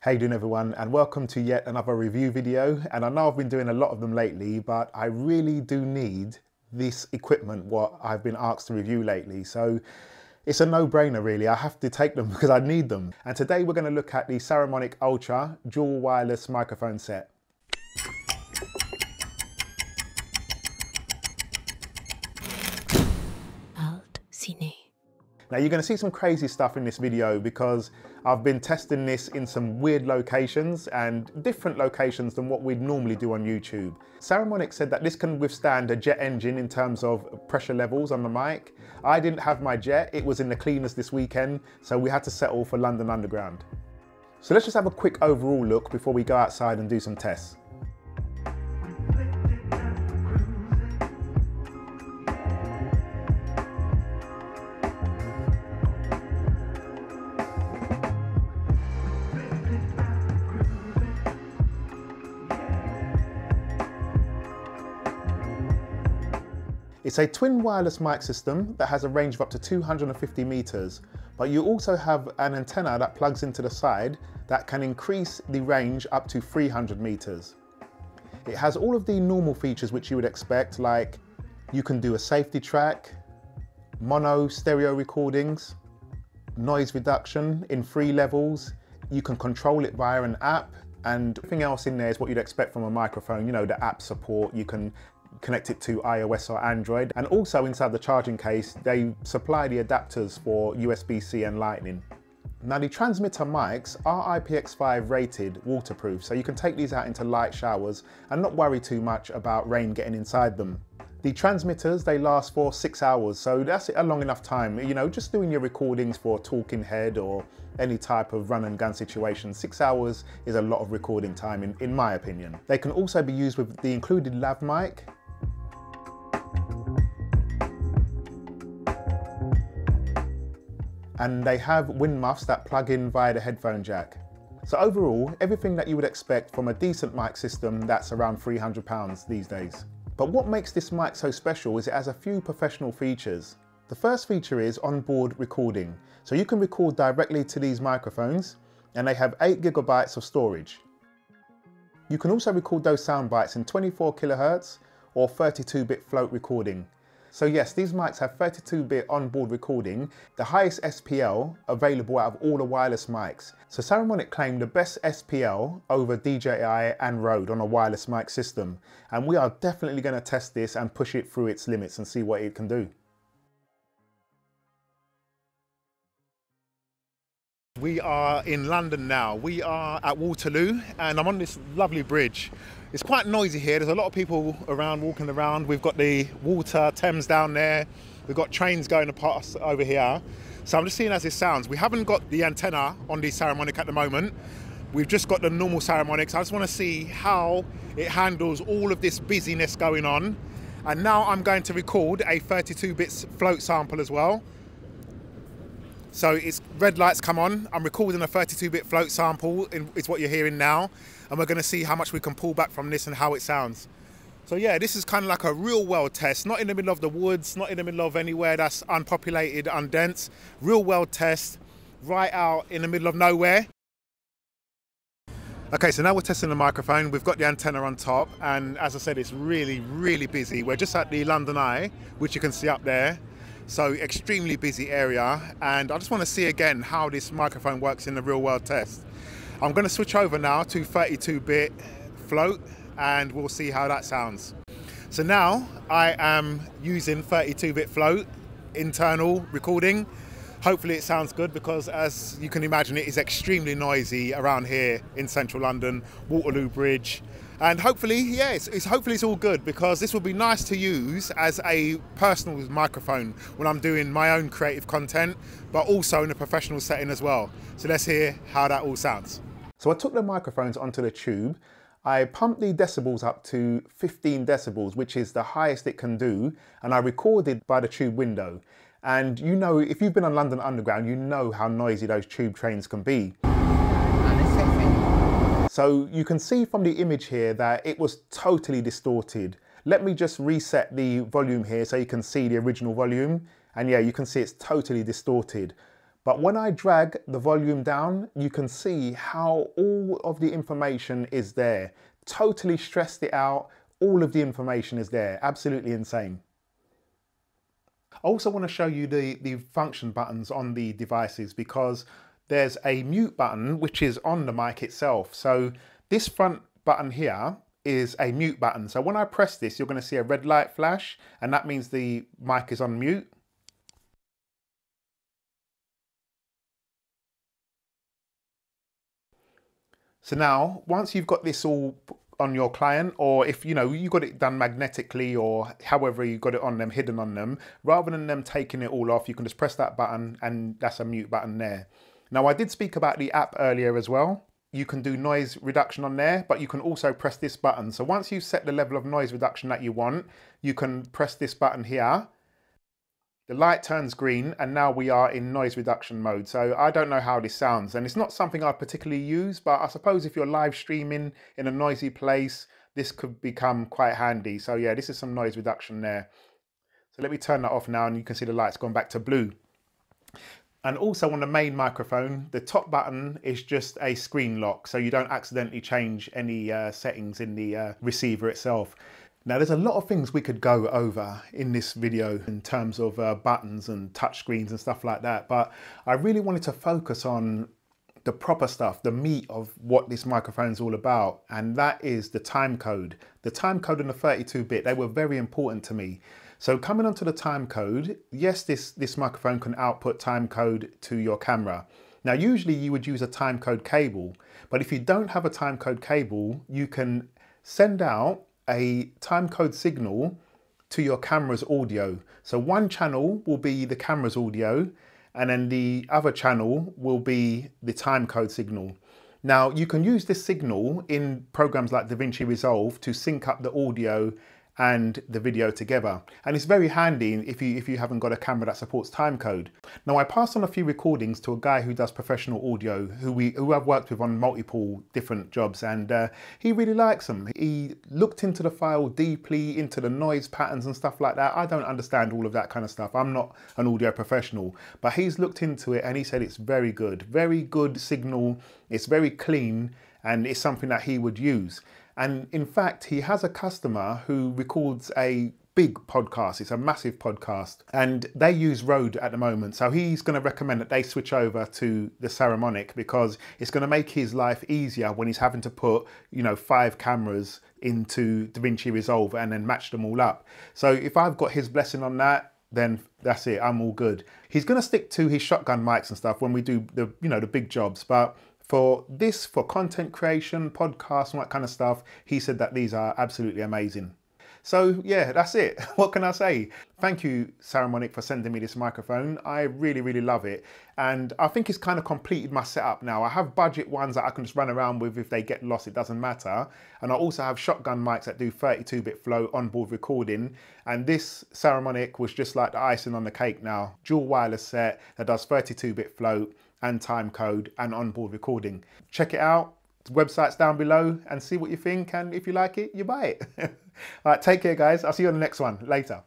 How you doing everyone, and welcome to yet another review video. And I know I've been doing a lot of them lately, but I really do need this equipment what I've been asked to review lately. So it's a no-brainer really. I have to take them because I need them. And today we're going to look at the Saramonic Ultra Dual Wireless Microphone Set. Now you're going to see some crazy stuff in this video because I've been testing this in some weird locations and different locations than what we'd normally do on YouTube. Saramonic said that this can withstand a jet engine in terms of pressure levels on the mic. I didn't have my jet, it was in the cleaners this weekend, so we had to settle for London Underground. So let's just have a quick overall look before we go outside and do some tests. It's a twin wireless mic system that has a range of up to 250 meters, but you also have an antenna that plugs into the side that can increase the range up to 300 meters. It has all of the normal features which you would expect, like you can do a safety track, mono stereo recordings, noise reduction in 3 levels, you can control it via an app, and everything else in there is what you'd expect from a microphone. You know, the app support, you can connect it to iOS or Android, and also inside the charging case they supply the adapters for USB-C and Lightning. Now the transmitter mics are IPX5 rated waterproof, so you can take these out into light showers and not worry too much about rain getting inside them. The transmitters, they last for 6 hours, so that's a long enough time, you know, just doing your recordings for talking head or any type of run and gun situation. 6 hours is a lot of recording time in my opinion. They can also be used with the included lav mic, and they have wind muffs that plug in via the headphone jack. So overall, everything that you would expect from a decent mic system that's around £300 these days. But what makes this mic so special is it has a few professional features. The first feature is onboard recording. So you can record directly to these microphones, and they have 8 gigabytes of storage. You can also record those sound bites in 24 kilohertz or 32-bit float recording. So yes, these mics have 32-bit onboard recording, the highest SPL available out of all the wireless mics. So Saramonic claimed the best SPL over DJI and Rode on a wireless mic system. And we are definitely going to test this and push it through its limits and see what it can do. We are in London now. We are at Waterloo and I'm on this lovely bridge. It's quite noisy here. There's a lot of people around, walking around. We've got the water, Thames down there. We've got trains going past over here. So I'm just seeing as it sounds. We haven't got the antenna on the Saramonic at the moment. We've just got the normal Saramonic. So I just want to see how it handles all of this busyness going on. And now I'm going to record a 32-bit float sample as well. So it's red lights come on. I'm recording a 32-bit float sample, is what you're hearing now. And we're going to see how much we can pull back from this and how it sounds. So yeah, this is kind of like a real world test, not in the middle of the woods, not in the middle of anywhere that's unpopulated, undense. Real world test, right out in the middle of nowhere. Okay, so now we're testing the microphone. We've got the antenna on top, and as I said, it's really, really busy. We're just at the London Eye, which you can see up there. So extremely busy area, and I just want to see again how this microphone works in the real world test. I'm going to switch over now to 32-bit float and we'll see how that sounds. So now I am using 32-bit float internal recording. Hopefully it sounds good because, as you can imagine, it is extremely noisy around here in central London, Waterloo Bridge. And hopefully, yeah, hopefully it's all good because this will be nice to use as a personal microphone when I'm doing my own creative content, but also in a professional setting as well. So let's hear how that all sounds. So I took the microphones onto the tube. I pumped the decibels up to 15 decibels, which is the highest it can do. And I recorded by the tube window. And you know, if you've been on London Underground, you know how noisy those tube trains can be. So you can see from the image here that it was totally distorted. Let me just reset the volume here so you can see the original volume. And yeah, you can see it's totally distorted. But when I drag the volume down, you can see how all of the information is there. Totally stressed it out. All of the information is there. Absolutely insane. I also want to show you the function buttons on the devices, because there's a mute button which is on the mic itself. So this front button here is a mute button. So when I press this, you're going to see a red light flash, and that means the mic is on mute. So now, once you've got this all on your client, or if you got it done magnetically, or however you got it on them, hidden on them, rather than them taking it all off, you can just press that button and that's a mute button there. Now, I did speak about the app earlier as well. You can do noise reduction on there, but you can also press this button. So once you set the level of noise reduction that you want, you can press this button here. The light turns green, and now we are in noise reduction mode. So I don't know how this sounds, and it's not something I particularly use, but I suppose if you're live streaming in a noisy place, this could become quite handy. So yeah, this is some noise reduction there. So let me turn that off now, and you can see the light's gone back to blue. And also on the main microphone, the top button is just a screen lock, so you don't accidentally change any settings in the receiver itself. Now, there's a lot of things we could go over in this video in terms of buttons and touch screens and stuff like that, but I really wanted to focus on the proper stuff, the meat of what this microphone is all about, and that is the timecode. The timecode and the 32-bit, they were very important to me. So coming onto the timecode, yes, this microphone can output timecode to your camera. Now, usually you would use a timecode cable, but if you don't have a timecode cable, you can send out a timecode signal to your camera's audio. So one channel will be the camera's audio, and then the other channel will be the timecode signal. Now, you can use this signal in programs like DaVinci Resolve to sync up the audio and the video together, and it's very handy if you haven't got a camera that supports timecode. Now, I passed on a few recordings to a guy who does professional audio, who I've worked with on multiple different jobs, and he really likes them. He looked into the file deeply, into the noise patterns and stuff like that. I don't understand all of that kind of stuff. I'm not an audio professional, but he's looked into it and he said it's very good signal. It's very clean, and it's something that he would use. And in fact, he has a customer who records a big podcast. It's a massive podcast, and they use Rode at the moment. So he's going to recommend that they switch over to the Saramonic, because it's going to make his life easier when he's having to put, 5 cameras into DaVinci Resolve and then match them all up. So if I've got his blessing on that, then that's it, I'm all good. He's going to stick to his shotgun mics and stuff when we do the big jobs, but for content creation, podcasts and that kind of stuff, he said that these are absolutely amazing. So yeah, that's it. What can I say? Thank you, Saramonic, for sending me this microphone. I really love it. And I think it's kind of completed my setup now. I have budget ones that I can just run around with. If they get lost, it doesn't matter. And I also have shotgun mics that do 32-bit flow onboard recording. And this Saramonic was just like the icing on the cake now. Dual wireless set that does 32-bit float and timecode and onboard recording. Check it out. The website's down below, and see what you think, and if you like it, you buy it. All right, take care guys. I'll see you on the next one. Later.